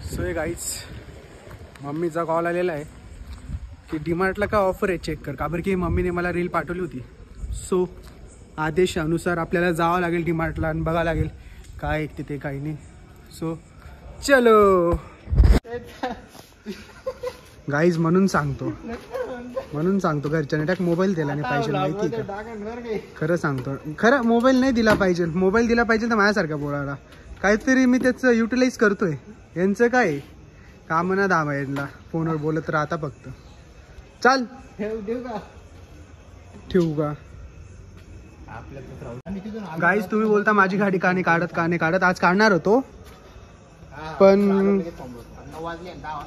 So हे guys मम्मीचा call आलेला आहे की डीमार्टला काय ऑफर आहे चेक कर, का बरं की मम्मीने मला रील पाठवली होती. सो आदेशानुसार आपल्याला जावं लागेल डीमार्टला आणि बघावं लागेल काय तिथे काही नाही. सो चलो गाईज, म्हणून सांगतो घरच्याने टाक मोबाईल दिला नाही पाहिजे माहिती का. खरं सांगतो, खरं मोबाईल नाही दिला पाहिजे. मोबाईल दिला पाहिजे तर माझ्यासारख्या पोराला काहीतरी मी त्याचं युटिलाइज करतोय. यांचं काय काम ना दाम आहे, यांना फोनवर बोलत राहता फक्त. चाल ठेवू का गाईज. तुम्ही बोलता माझी गाडी का नाही काढत. आज काढणार होतो पण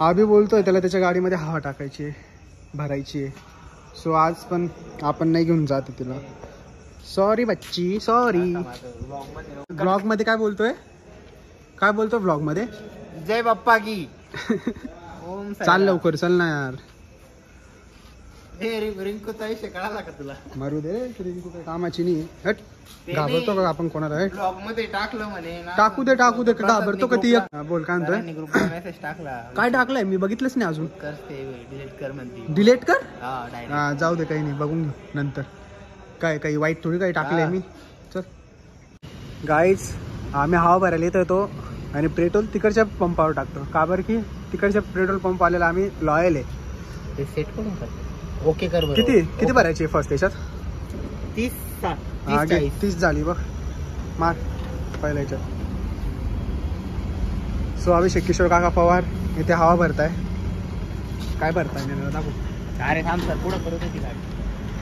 आभी बोलतोय त्याला त्याच्या गाडीमध्ये हवा टाकायची आहे, भरायची आहे. सो आज पण आपण नाही घेऊन जातो तिला. सॉरी बच्ची सॉरी. ब्लॉग मध्ये काय बोलतोय ब्लॉग मध्ये? जय बाप्पा की. चाल लवकर चल ना यार. रिंकूचा विषय कळाला का तुला? मारू दे रिंकू काही कामाची नाही. हट, घाबरतो का आपण कोणाला? ब्लॉग मध्ये टाकलं म्हणे. टाकू दे घाबरतो का ती? बोल काय म्हणतोय? ग्रुपला मेसेज टाकला. काय टाकलंय मी बघितलंच नाही अजून. डिलीट कर म्हणते. डिलीट कर? हा हा जाऊ दे, काही नाही, बघून घेऊ नंतर. काय काही वाईट थोडी काही टाकलंय मी. चल गाईज, आम्ही हवा भरायला येतो आणि पेट्रोल तिकडच्या पंपावर टाकतो. का बरं की तिकडच्या पेट्रोल पंप आलेला आम्ही लॉयल आहे. ते सेट करून कर. ओके कर. किती भरायची फर्स्ट त्याच्यात? 30 झाली बघ मार पहिल्या याच्यात. सो अभिषेक किशोर काका पवार इथे हवा भरताय. काय भरताय दाखवू? अरे थांब सर, पुढं करू दे गाडी.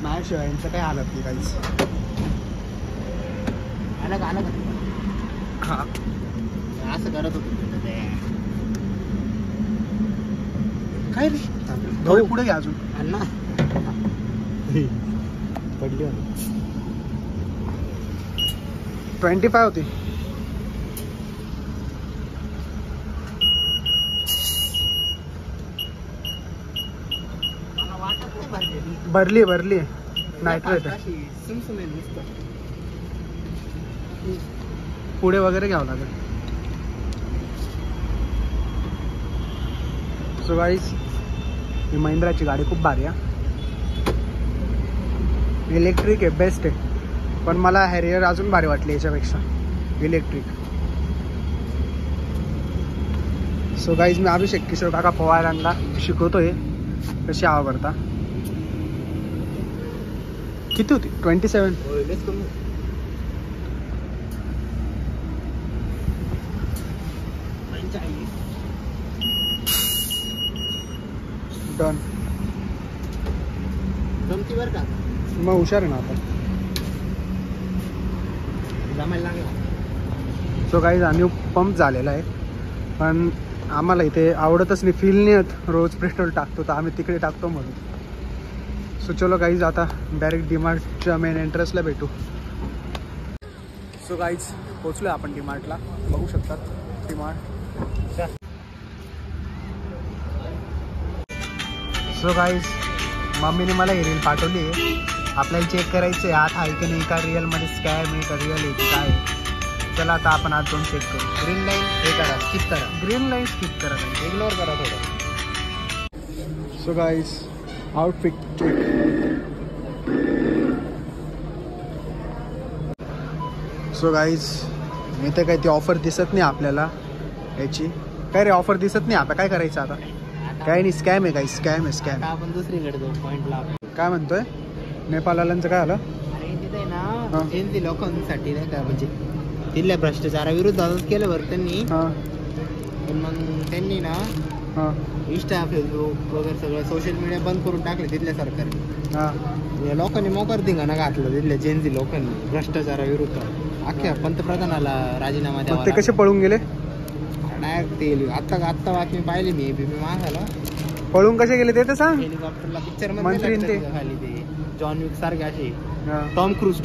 माझ्याशिवाय यांचं काही हालत नाही काहीच. आलं हा असं करत होतो. काय रे भाऊ पुढे घ्या अजून. अण्णा पडली 25 होती. भरली नाईट्रेट पुढे वगैरे घ्यावं लागेल. सो गाईज, ही महिंद्राची गाडी खूप भारी आहे. इलेक्ट्रिक आहे, बेस्ट आहे. पण मला हॅरियर अजून भारी वाटली याच्यापेक्षा इलेक्ट्रिक. सो गाईज, मी अभिषेक किशोर काका पवारांना शिकवतोय कशी हवा भरता. किती होती? 27. डन. जमती बर का? मग हुशार आहे ना आपण. जमायला लागला. सो गाईज, आम्ही पंप झालेला आहे पण आम्हाला इथे आवडतच नाही, फील नाही येत. रोज पेट्रोल टाकतो तर आम्ही तिकडे टाकतो म्हणून. सो चलो गाईज, आता डायरेक्ट डीमार्टच्या मेन एंट्रन्सला भेटू. सो गाईज, पोचलो आपण डीमार्टला. बघू शकतात डीमार्ट. सो गाईज, मम्मीने मला ही रील पाठवली आहे. आपल्याला चेक करायचं आहे आत आहे की नाही, का रिअलमध्ये स्कॅम आहे का रिअल आहे की काय. चला आता आपण आज जाऊन चेक करू. ग्रीन लाईन हे करा, स्किप करा. ग्रीन लाईन स्किप करा, इग्नोर करा थोडं. So guys, outfit check. So guys, इथे काही ती ऑफर दिसत नाही आपल्याला याची. काय रे ऑफर दिसत नाही. आता काय करायचं? आता काय नाही, स्कॅम आहे काही. स्कॅम आहे स्कॅम. आपण दुसरीकडे जाऊ पॉइंटला. काय म्हणतोय? नेपाळवाल्यांचं काय आलं? अरे तिथे ना जयंती लोकांसाठी नाही का, म्हणजे तिथल्या भ्रष्टाचाराविरुद्ध केलं बरं त्यांनी. पण मग त्यांनी ना इंस्टा फेसबुक वगैरे सगळं सोशल मीडिया बंद करून टाकले तिथल्या सरकारने. या लोकांनी मोकार धिंगाणा घातलं तिथल्या जयंती लोकांनी भ्रष्टाचाराविरुद्ध. अख्ख्या पंतप्रधानाला राजीनामा द्यावा. ते कसे पळून गेले? डायरेक्ट ते आत्ता बातमी पाहिली मी एबीपी मागायला. पळून कसे गेले ते तर सांग. हेलिकॉप्टरला पिक्चर मंत्री खाली ते जॉन विक सारखे असे. टॉम क्रूज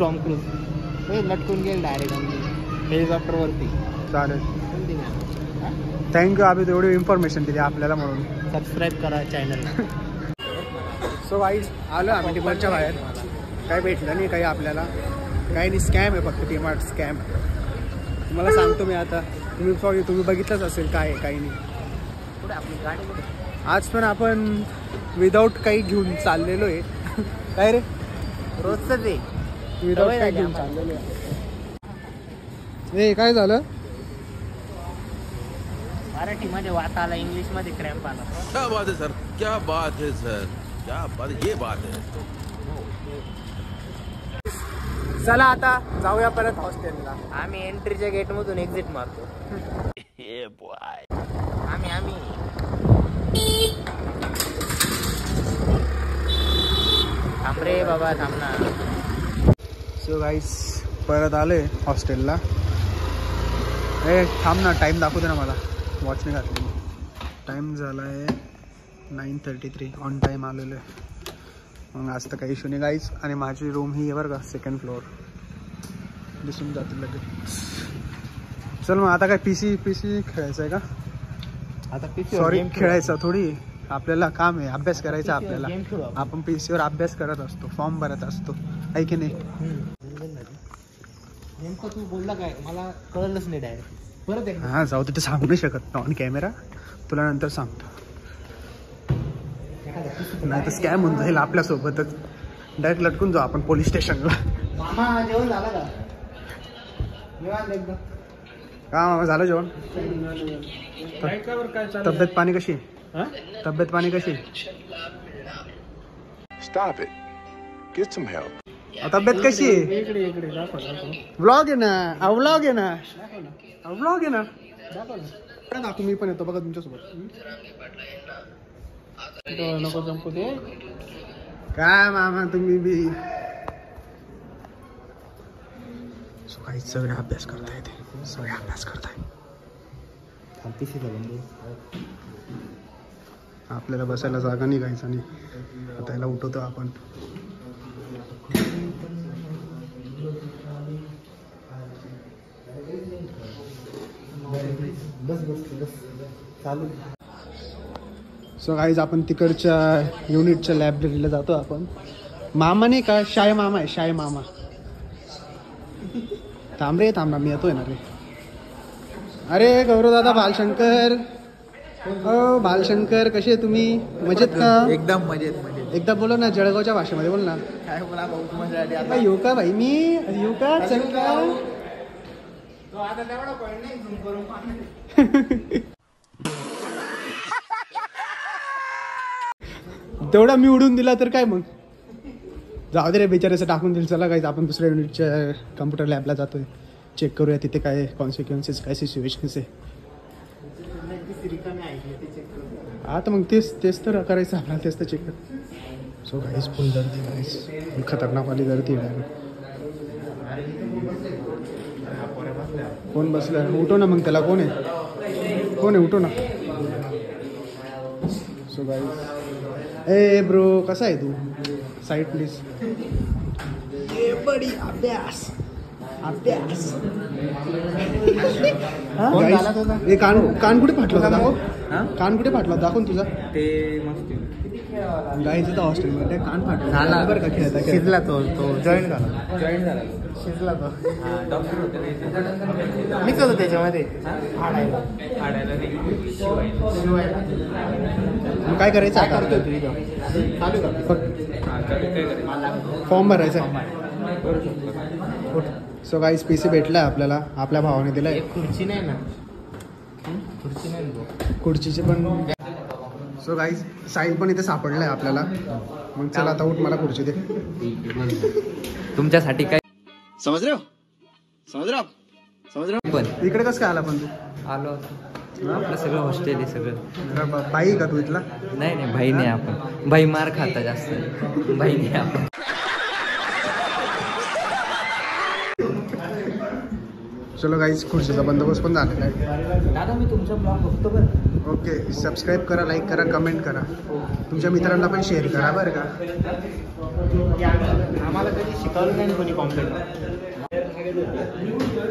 लटकून गेले डायरेक्ट हेलिकॉप्टर वरती. चालेल, थँक्यू. आम्ही तेवढी इन्फॉर्मेशन दिली आपल्याला म्हणून. सबस्क्राईब करा चॅनल. सो वाईज आलो आम्ही डीमार्टच्या बाहेर. काही भेटलं नाही काही आपल्याला. काही नाही, स्कॅम आहे फक्त. डीमार्ट स्कॅम. तुम्हाला सांगतो मी आता. तुम्ही बघितलंच असेल काय आहे काही नाही. कुठे आपली गाडी कुठे? आज पण आपण विदाऊट काही घेऊन चाललेलो आहे. काय रे रोजच आहे विदाऊट सवय काही झाली घेऊन आम्हाला. चाललेलो आहे. काय झालं? मराठीमध्ये वात आला, इंग्लिश मध्ये क्रॅम्प आला. क्या बात है सर, क्या बात है सर, क्या बात, ये बात है. चला आता जाऊया परत हॉस्टेलला. आम्ही एंट्रीच्या गेट मधून एक्झिट मारतो. आम्ही थांब रे बाबा, थांब ना. सो गाईस परत आले हॉस्टेलला. थांब ना, टाईम दाखवू दे ना मला. वॉचने घातली. टाईम झाला आहे 9:33. ऑन टाईम आलेलो आहे. मग आज तर काही इश्यू नाही गाईज. आणि माझी रूम ही आहे बरं का, 2nd फ्लोअर. दिसून जातील लगेच. चल मग आता काय पीसी खेळायचं आहे का? आता सॉरी खेळायचं थोडी, आपल्याला काम आहे, अभ्यास करायचा आपल्याला. गेम खेळू आपण. आपण पीसीवर अभ्यास करत असतो, फॉर्म भरत असतो, आहे की नाही? नेमकं तू बोलला काय मला कळलंच नाही डायरेक्ट. परत एकदा. हां जाऊ तिथे सांगू नाही शकत ऑन कॅमेरा, तुला नंतर सांगतो. नाही तर स्कॅम होऊन जाईल आपल्यासोबतच. डायरेक्ट लटकून जाऊ आपण पोलीस स्टेशनला. मामा जेवण झालं का? जेवण एकदम का मामा झालं जेवण? तब्येत पाणी कशी? तब्येत पाणी कशी? Stop it. Get some help. तब्येत कशी आहे? व्लॉग आहे ना, व्लॉग आहे ना, व्लॉग आहे ना. दाखव, मी पण येतो बघा तुमच्यासोबत. नको जमू दे. काय मामा तुम्ही बी. काही सगळे अभ्यास करताय, ते सगळे अभ्यास करताय. आपल्याला बसायला जागा नाही गायचं नाही. आता याला उठवतो आपण. चालू. सो गाईज आपण तिकडच्या युनिटच्या लायब्ररीला जातो आपण. मामा नाही का, शाय मामा आहे, शाय मामा. थांब रे, थांब ना, मी येतोय ना रे. अरे गौरव दादा, बालशंकर. हो बालशंकर, कसे आहे तुम्ही? मजेत का? एकदम मजेत. एकदा बोलो ना, जळगावच्या भाषेमध्ये बोल ना. काय बोला भाऊ, मजा आली आता. येऊ का भाई मी? येऊ का? चल का? तो आता तेवढा पॉईंट नाही झूम करून. तेवढा मी उडून दिला तर काय मग? जाऊ दे रे, बिचारायचं टाकून दिलं. चला काय, आपण दुसऱ्या युनिटच्या कम्प्युटर लॅबला जातोय. चेक करूया तिथे काय कॉन्सिक्वेन्सेस, काय सिच्युएशन्स आहे. आता मग तेच तर करायचं आपल्याला, तेच तर चेक कर. सो गाईस फुल गर्दी, गाईस खतरनाक वाली गर्दी आहे. कोण बसलं? उठो ना मग, त्याला कोण आहे? कोण आहे? उठो ना. सो गाईस, ए ब्रो कसा आहे तू? Side please. ए बडी अभ्यास. ए कान कुठे फाटला होता? दाखव. कान कुठे फाटला होता? दाखव तुझा. ते मस्त गाईचं तर हॉस्टेलमध्ये कान फाटला बरं का. खेळता शिजला तो जॉईन झाला. शिजला तो. मिक्स होतो त्याच्यामध्ये. मग काय करायचं आता? फॉर्म भरायचा. सो गाईस पीसी भेटलाय आपल्याला, आपल्या भावाने दिलाय. खुर्ची नाही ना, खुर्चीचे पण. सो गाईस साहिल पण इथे सापडलाय आपल्याला. मग चला आता उठ, मला खुर्ची दे. तुमच्यासाठी काय समझ रहे हो? पण इकडे कसं काय आला पण तू? आलो आपलं सगळं हॉस्टेल आहे सगळं. बाई का तू इथला? नाही भाई नाही आपण. भाई मार खाता जास्त, भाई नाही आपण. चलो गाईस, खुर्चीचा बंदोबस्त पण झालेला आहे. दादा मी तुमचा ब्लॉग बघतो बरं. ओके, सबस्क्राईब करा, लाईक करा, कमेंट करा, तुमच्या मित्रांना पण शेअर करा बरं का. आम्हाला कधी शिकवलं नाही कोणी कॉम्प्लेट.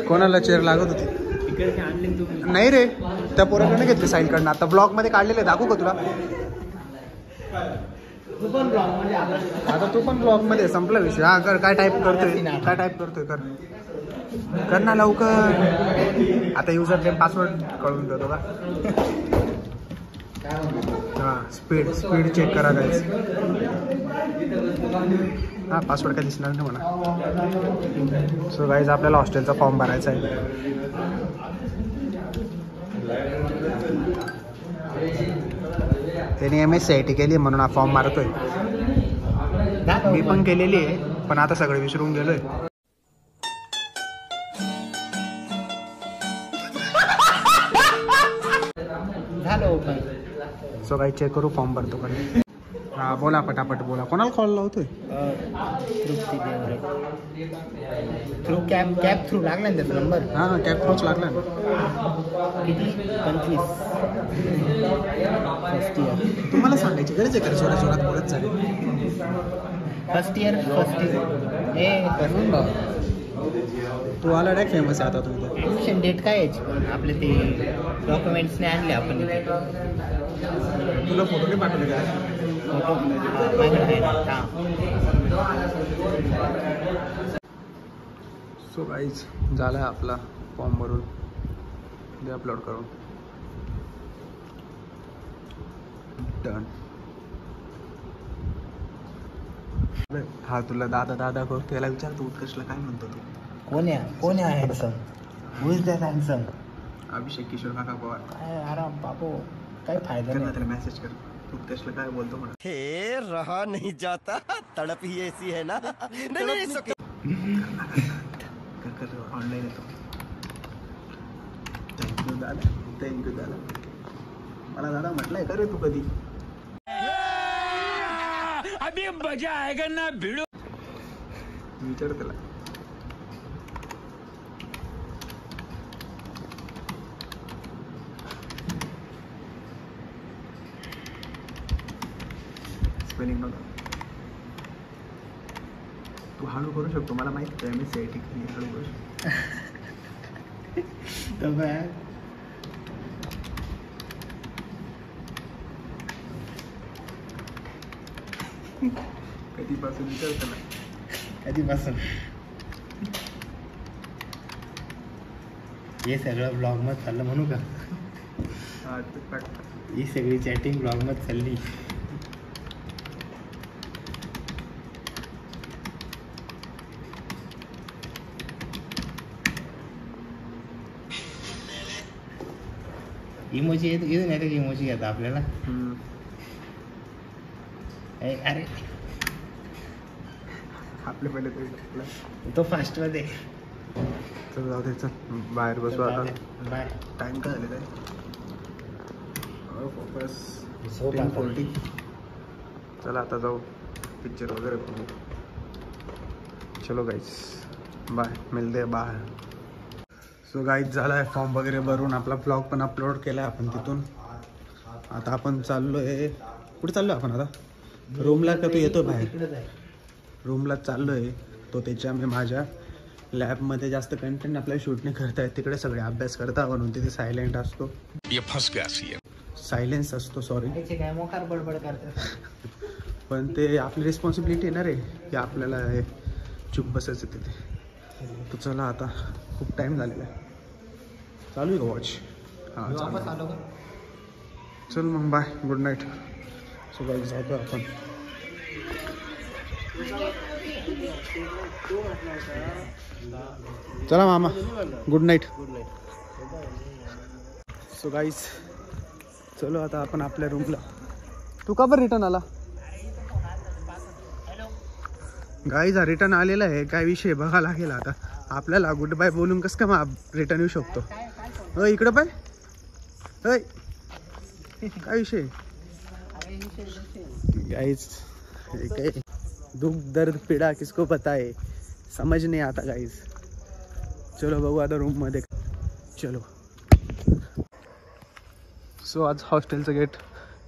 कोणाला चेअर लागत होती? नाही रे, त्या पोराकडनं घेतली साईलकडनं. आता ब्लॉग मध्ये काढलेले, दाखवू का तुला? आता तू पण ब्लॉग मध्ये. संपला विषय. हा कर. काय टाईप करतोय कर ना लवकर. आता युजर नेम पासवर्ड कळून देतो का? हां स्पीड चेक करा गाईज. हां पासवर्ड काय दिसणार नाही मला. सो गाईज आपल्याला हॉस्टेलचा फॉर्म भरायचा आहे. त्याने MSCIT केली म्हणून हा फॉर्म मारतोय. मी पण केलेली आहे पण आता सगळं विसरून गेलोय. सो काही चेक करू फॉर्म भरतो का. हा बोला पटापट बोला. कोणाला कॉल लावतोय. थ्रू कॅब थ्रू लागला ना त्याचा नंबर. हां कॅब थ्रूच लागला ना. किती 25 फर्स्ट इयर. तुम्हाला सांगायची गरज आहे का जोरात जोरात बोलत झाले. फर्स्ट इयर हे करून बघ. तू आला डायरेक्ट फेमस आहे आता तुझं. ॲडमिशन डेट काय यायची आपले ते डॉक्युमेंट्सने आणले आपण. तुला फोटो नाही पाठवले का. सो गाईज झाला आहे आपला फॉर्म भरून. ते अपलोड करून डन. हा तुला दादा दादा करतो. त्याला विचार तू उत्कर्षला काय म्हणतो तू. कोण आहे handsome. Who is that handsome. Abhishek Kishor काका पवार. काय आराम बापू काय फायदा कर ना नाही. त्याला मेसेज कर. उत्कर्षला काय बोलतो म्हणा. हे रहा नहीं जाता तड़प ही ऐसी है ना. नहीं कर ऑनलाईन येतो. थँक्यू दादा. मला दादा म्हटलंय का रे तू कधी. अभी मजा आएगा ना भिड़ो. विचार त्याला. स्पेलिंग बघा. तू हळू करू शकतो मला माहिती आहे. MSCIT हळू करू शकतो. कधीपासून विचार त्याला. कधीपासून हे सगळं ब्लॉग मध्ये चाललं म्हणू का. हा ही सगळी चॅटिंग ब्लॉग मध्ये चालली. इमोजी इथून येते की इमोजी घेता आपल्याला. अरे आपले पहिले तरी तो फास्ट मध्ये. चल जाऊ दे. चल बाहेर बसू आता. बाय. टाइम काय झाले काय. फोकस झोप आता. 10:40. चला आता जाऊ पिक्चर वगैरे बघू. चलो गाईज बाय. मिलते बाय. सो गाईज झाला आहे फॉर्म वगैरे भरून. आपला ब्लॉग पण अपलोड केला आहे आपण तिथून. आता आपण चाललो आहे. कुठे चाललो आपण आता. रूमला का तू येतो बाहेर. रूमला चाललो आहे. तो त्याच्या मी माझ्या लॅबमध्ये जास्त कंटेंट आपल्याला शूट नाही करता येत. तिकडे सगळे अभ्यास करता म्हणून तिथे सायलेंट असतो. सायलेन्स असतो सॉरी. काय मोकार बडबड करतात. पण ते आपली रिस्पॉन्सिबिलिटी येणार आहे की आपल्याला हे चूप बसायचं तिथे. तर चला आता खूप टाईम झालेला आहे. चालू आहे का वॉच. हां वापस आलो का. चल मग bye. Good night. So guys जातो आपण. चला मामा गुड नाईट. सो गाईज चलो आता आपण आपल्या रूमला. तू का बरं रिटर्न आला. गाईज हा रिटर्न आलेला आहे. काय विषय बघा लागेल आता आपल्याला. गुड बाय बोलून कसं का मग रिटर्न येऊ शकतो. इकडं पाय. काय विषय गाईज. काय दुख दर्द पीड़ा किसको पता है. समझ नहीं आता गाईज. चलो बघू आता रूम मध्ये. चलो. सो आज हॉस्टेलचं गेट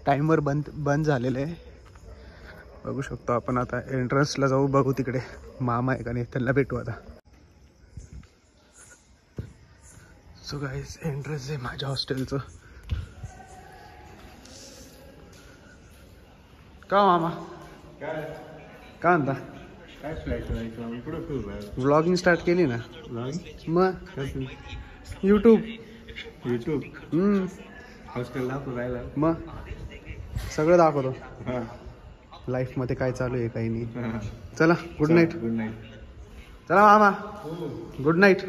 टाइमवर बंद झालेलं आहे. बघू शकतो आपण. आता एंट्रन्सला जाऊ. बघू तिकडे मामा आहे का नाही. त्यांना भेटू आता. सो गाईज एंट्रन्स आहे माझ्या हॉस्टेलचं. का मामा काय म्हणता. काय फ्लॅश व्लॉगिंग स्टार्ट केली ना मग. यूट्यूब. हॉस्टेल दाखवून राहिला. मग सगळं दाखवतो लाईफमध्ये काय चालू आहे काही नाही. चला गुड नाईट. Good night. चला मामा गुड नाईट.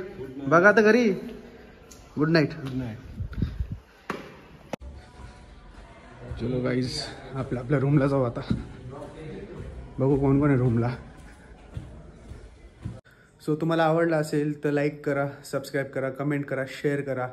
बघा आता घरी. Good night. Good night. चलो गाईज आपल्या रूमला जाऊ आता. बघू कोण कोण आहे रूमला. सो तुम्हाला आवडला असेल तर लाईक करा, सबस्क्राईब करा, कमेंट करा, शेअर करा.